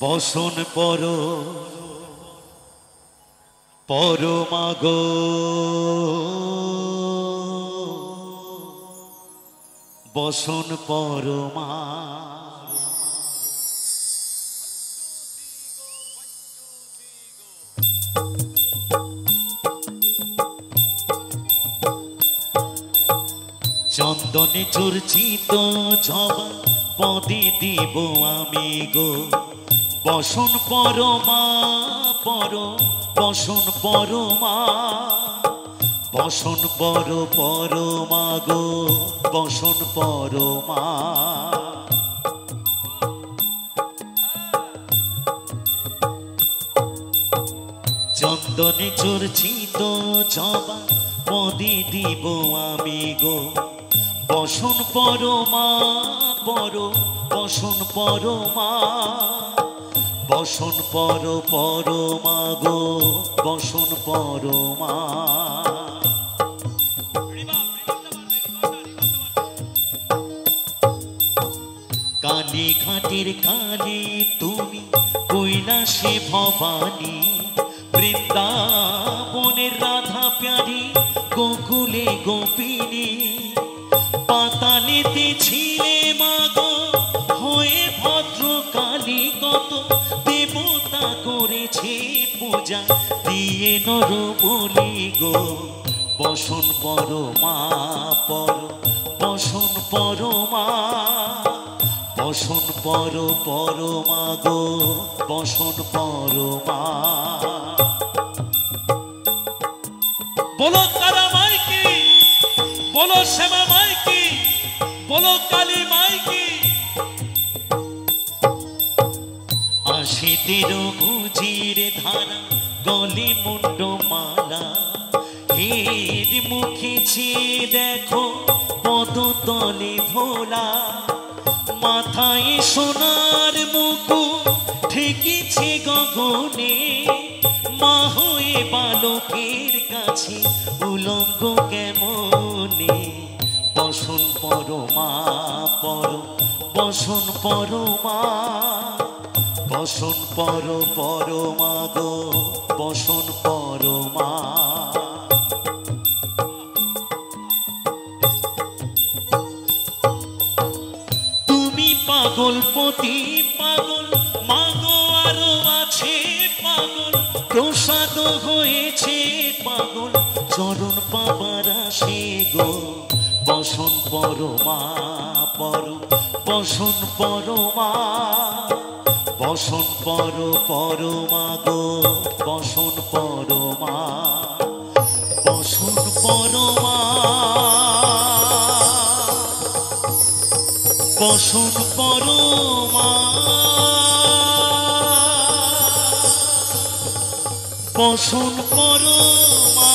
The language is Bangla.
বসন পরমাগো বসন পরমা চন্দনে চর্চিত জবা পদে দিব আমি গো বসন পরমা বসন পরমা বসন পরমা গো বসন পরমা চন্দনে চর্চিত জবা পদে দিব আমি গো বসন পরমা বসন পরমা বসন পরমা গো বসন পরমা কালী ঘাটের কালী তুমি কৈলাসে ভবানী বৃন্দাবনের রাধা প্যারি গোকুলে গোপিনী পাতালেতে ছিলে মাগো হয়ে ভদ্রকালী কত দেবতা করেছে পূজা দিয়ে নর বলি গো বসন পরমা বসন পরমা বসন পরমা গো বসন পরমা बोलो तारा माई की बोलो श्यामा माई की बोलो काली माई की आशीतेर गुजिर धारा गले मुंड माला हेर मुखे छेये देखो पदतले भोला माथाय सोनार मुकुट ठेकेছে गगने মা হয়ে বালকের কাছে উলঙ্গ কেমনে বসন পরমা বসন পরমা বসন পরমা গো বসন পরমা তুমি পাগলপতি পাগল মাগো আরো আছে পাগল প্রসাদ হয়েছে পাগল চরণ পাবার আসে গো বসন পরমা বসন পরমা বসন পরমা গো বসন পরমা বসন পরমা বসন পরমা বসন পরমা